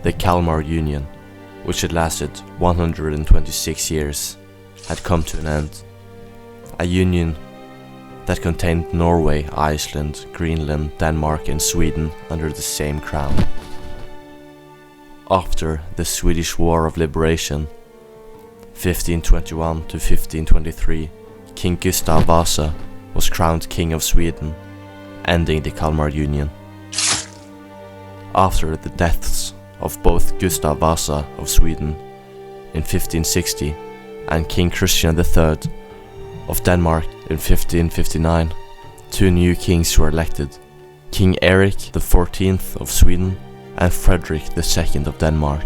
The Kalmar Union, which had lasted 126 years, had come to an end. A union that contained Norway, Iceland, Greenland, Denmark and Sweden under the same crown. After the Swedish War of Liberation, 1521 to 1523, King Gustav Vasa was crowned King of Sweden, ending the Kalmar Union. After the deaths of both Gustav Vasa of Sweden in 1560 and King Christian III of Denmark in 1559, two new kings were elected, King Erik XIV of Sweden and Frederick II of Denmark.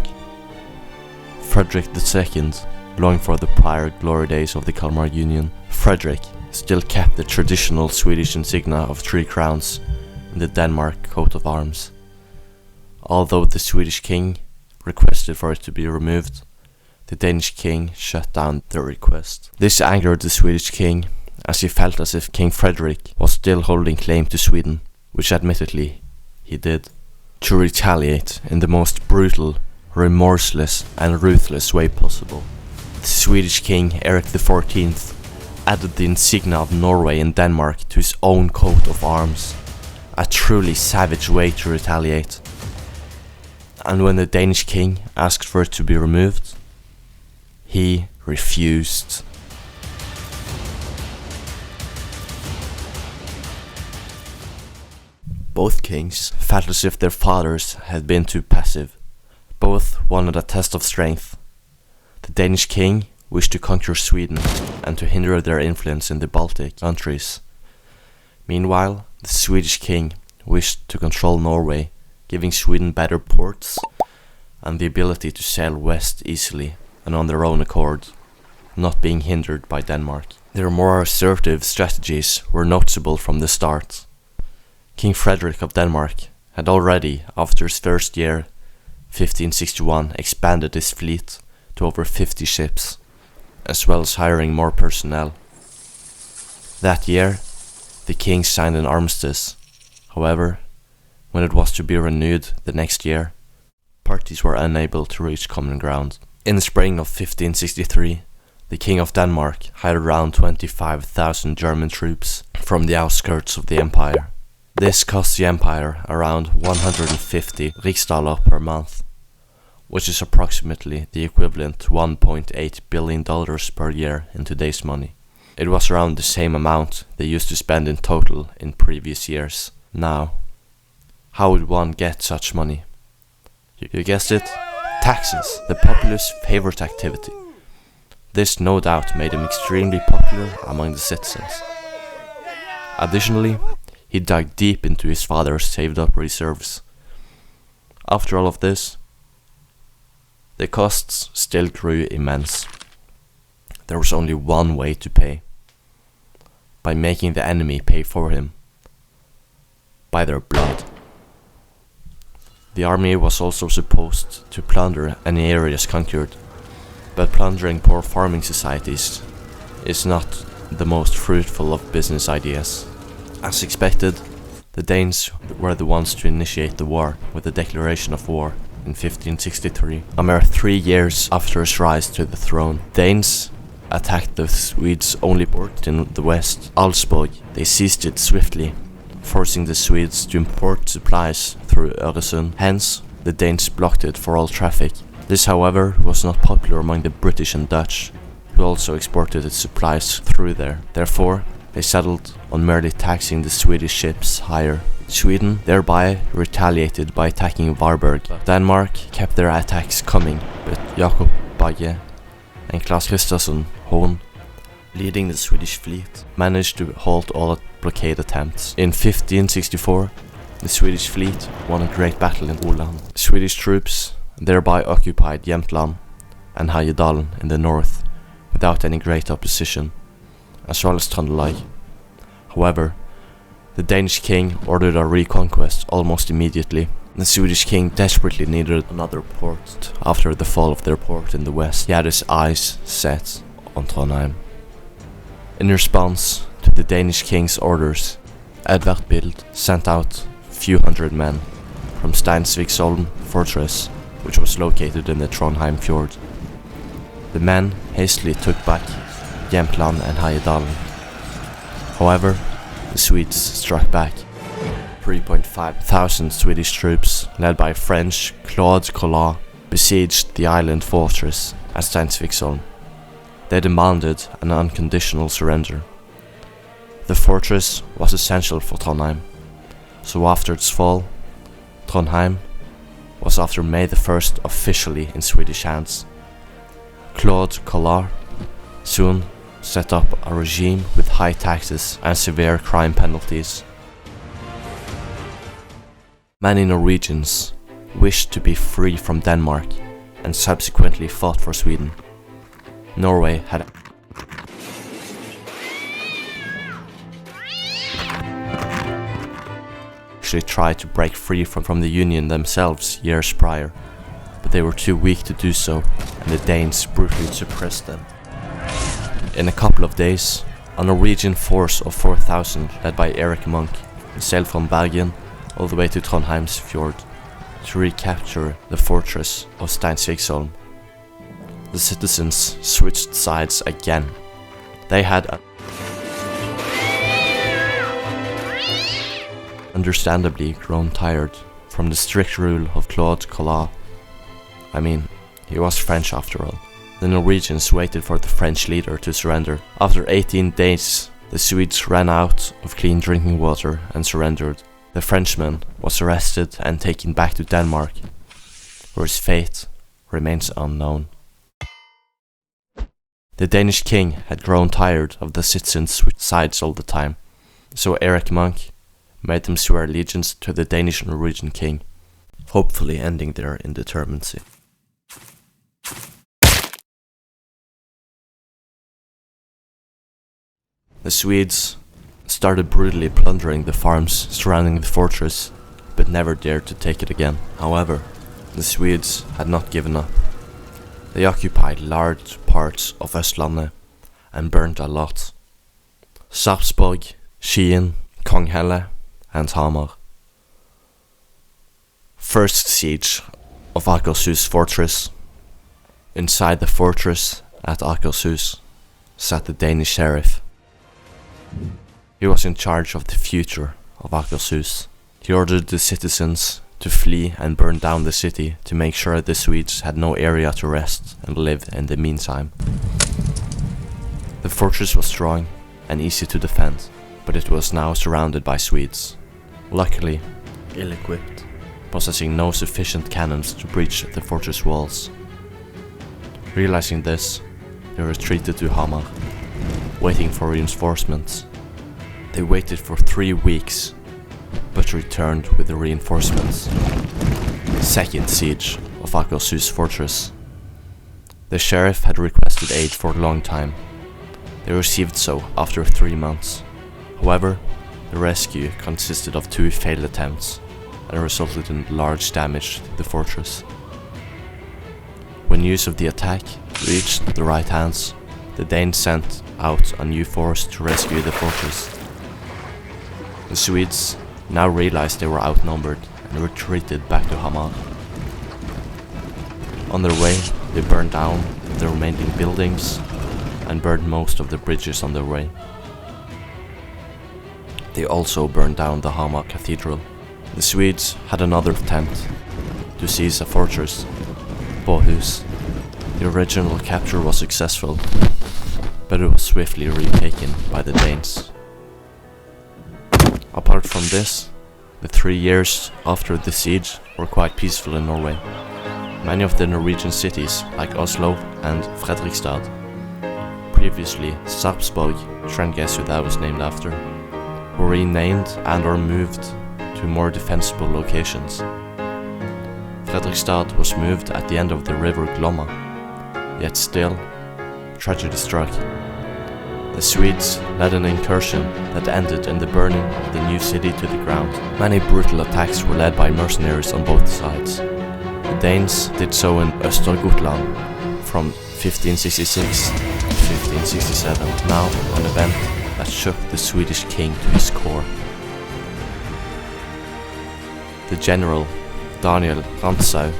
Frederick II, long for the prior glory days of the Kalmar Union, Frederick still kept the traditional Swedish insignia of 3 crowns in the Denmark coat of arms. Although the Swedish king requested for it to be removed, the Danish king shut down the request. This angered the Swedish king, as he felt as if King Frederick was still holding claim to Sweden, which admittedly he did, to retaliate in the most brutal, remorseless and ruthless way possible. The Swedish king Erik XIV added the insignia of Norway and Denmark to his own coat of arms, a truly savage way to retaliate. And when the Danish king asked for it to be removed, he refused. Both kings felt as if their fathers had been too passive. Both wanted a test of strength. The Danish king wished to conquer Sweden and to hinder their influence in the Baltic countries. Meanwhile, the Swedish king wished to control Norway, giving Sweden better ports and the ability to sail west easily and on their own accord, not being hindered by Denmark. Their more assertive strategies were noticeable from the start. King Frederick of Denmark had already, after his first year, 1561, expanded his fleet to over 50 ships, as well as hiring more personnel. That year, the king signed an armistice. However, when it was to be renewed the next year, parties were unable to reach common ground. In the spring of 1563, the King of Denmark hired around 25,000 German troops from the outskirts of the empire. This cost the empire around 150 riksdaler per month, which is approximately the equivalent to $1.8 billion per year in today's money. It was around the same amount they used to spend in total in previous years. Now, how would one get such money? You guessed it, taxes, the populace's favorite activity. This no doubt made him extremely popular among the citizens. Additionally, he dug deep into his father's saved up reserves. After all of this, the costs still grew immense. There was only one way to pay: by making the enemy pay for him, by their blood. The army was also supposed to plunder any areas conquered, but plundering poor farming societies is not the most fruitful of business ideas. As expected, the Danes were the ones to initiate the war with the declaration of war in 1563, a mere 3 years after his rise to the throne. Danes attacked the Swedes' only port in the west, Alsborg. They seized it swiftly, forcing the Swedes to import supplies through Öresund. Hence, the Danes blocked it for all traffic. This, however, was not popular among the British and Dutch, who also exported its supplies through there. Therefore, they settled on merely taxing the Swedish ships higher. Sweden thereby retaliated by attacking Varberg. Denmark kept their attacks coming, but Jakob Bagge and Claes Kristiansson Horn, leading the Swedish fleet, managed to halt all blockade attempts. In 1564, the Swedish fleet won a great battle in Åland. Swedish troops thereby occupied Jämtland and Härjedalen in the north without any great opposition, as well as Trøndelag. However, the Danish king ordered a reconquest almost immediately. The Swedish king desperately needed another port after the fall of their port in the west. He had his eyes set on Trondheim. In response to the Danish king's orders, Edvard Bild sent out a few hundred men from Steinsviksholm fortress which was located in the Trondheim fjord. The men hastily took back Jämtland and Härjedalen. However, the Swedes struck back. 3,500 Swedish troops, led by French Claude Collat, besieged the island fortress at Steinsviksholm. They demanded an unconditional surrender. The fortress was essential for Trondheim, so after its fall, Trondheim was after May the 1st officially in Swedish hands. Claude Collat soon set up a regime with high taxes and severe crime penalties. Many Norwegians wished to be free from Denmark and subsequently fought for Sweden. Norway had actually tried to break free from the Union themselves years prior, but they were too weak to do so, and the Danes brutally suppressed them. In a couple of days, a Norwegian force of 4,000 led by Erik Munch sailed from Bergen all the way to Trondheim's fjord to recapture the fortress of Steinsviksholm. The citizens switched sides again. They had understandably grown tired from the strict rule of Claude Collat. I mean, he was French after all. The Norwegians waited for the French leader to surrender. After 18 days, the Swedes ran out of clean drinking water and surrendered. The Frenchman was arrested and taken back to Denmark, where his fate remains unknown. The Danish king had grown tired of the citizens switch sides all the time, so Erik Munch made them swear allegiance to the Danish-Norwegian king, hopefully ending their indeterminacy. The Swedes started brutally plundering the farms surrounding the fortress, but never dared to take it again. However, the Swedes had not given up. They occupied large parts of Östlandet and burned a lot. Sarpsborg, Skien, Konghelle and Hamar. First siege of Akershus fortress. Inside the fortress at Akershus sat the Danish sheriff. He was in charge of the future of Akershus. He ordered the citizens to flee and burn down the city to make sure the Swedes had no area to rest and live in the meantime. The fortress was strong and easy to defend, but it was now surrounded by Swedes, luckily ill-equipped, possessing no sufficient cannons to breach the fortress walls. Realizing this, they retreated to Hamar, waiting for reinforcements. They waited for 3 weeks, but returned with the reinforcements. Second siege of Akershus fortress. The sheriff had requested aid for a long time. They received so after 3 months. However, the rescue consisted of 2 failed attempts and resulted in large damage to the fortress. When news of the attack reached the right hands, the Danes sent out a new force to rescue the fortress. The Swedes now realized they were outnumbered and retreated back to Hamar. On their way, they burned down the remaining buildings and burned most of the bridges on their way. They also burned down the Hamar Cathedral. The Swedes had another attempt to seize a fortress, Båhus. The original capture was successful, but it was swiftly retaken by the Danes. Apart from this, the 3 years after the siege were quite peaceful in Norway. Many of the Norwegian cities, like Oslo and Fredrikstad, previously Sarpsborg, Trengesu that was named after, were renamed and or moved to more defensible locations. Fredrikstad was moved at the end of the river Glomma, yet still, tragedy struck. The Swedes led an incursion that ended in the burning of the new city to the ground. Many brutal attacks were led by mercenaries on both sides. The Danes did so in Östergötland from 1566 to 1567, now an event that shook the Swedish king to his core. The general, Daniel Rantzau,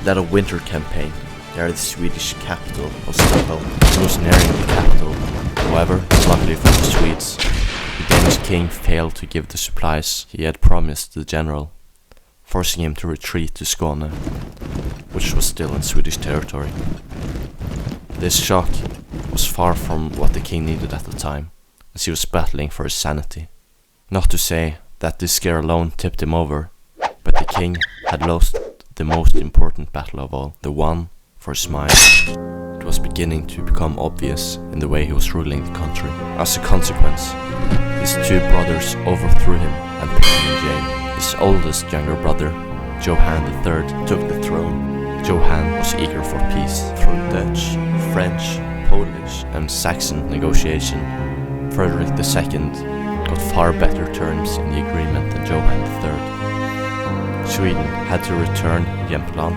led a winter campaign near the Swedish capital of Stockholm. He was nearing the capital. However, luckily for the Swedes, the Danish king failed to give the supplies he had promised the general, forcing him to retreat to Skåne, which was still in Swedish territory. This shock was far from what the king needed at the time, as he was battling for his sanity. Not to say that this scare alone tipped him over, but the king had lost the most important battle of all, the one for his mind. It was beginning to become obvious in the way he was ruling the country. As a consequence, his two brothers overthrew him and put him in jail. His oldest younger brother, Johann III, took the throne. Johann was eager for peace. Through Dutch, French, Polish and Saxon negotiation, Frederick II got far better terms in the agreement than Johann III. Sweden had to return Jämtland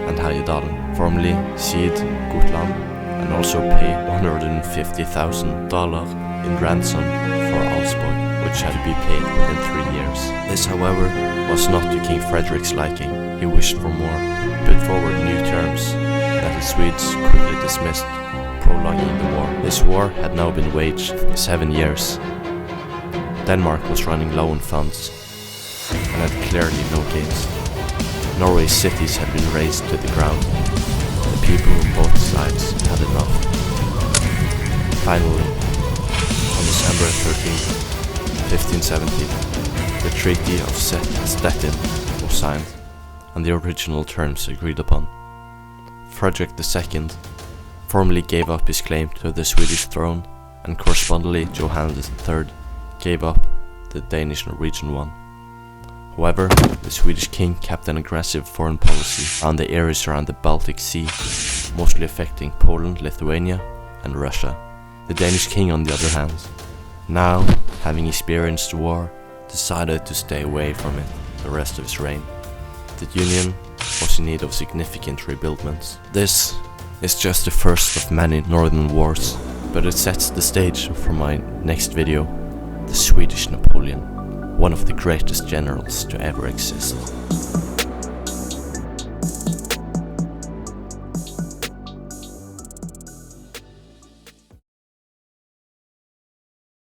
and Härjedalen, formerly cede Gotland, and also pay $150,000 in ransom for Alsborg, which had to be paid within 3 years. This, however, was not to King Frederick's liking. He wished for more, put forward new terms that the Swedes quickly dismissed, prolonging the war. This war had now been waged 7 years. Denmark was running low on funds and had clearly no gains. Norway's cities had been razed to the ground. The people on both sides had enough. Finally, on December 13, 1570, the Treaty of Stettin was signed, and the original terms agreed upon. Frederick II formally gave up his claim to the Swedish throne, and correspondingly Johann III gave up the Danish-Norwegian one. However, the Swedish king kept an aggressive foreign policy on the areas around the Baltic Sea, mostly affecting Poland, Lithuania and Russia. The Danish king, on the other hand, now having experienced war, decided to stay away from it the rest of his reign. The Union was in need of significant rebuildments. This is just the first of many northern wars, but it sets the stage for my next video, the Swedish Napoleon, one of the greatest generals to ever exist.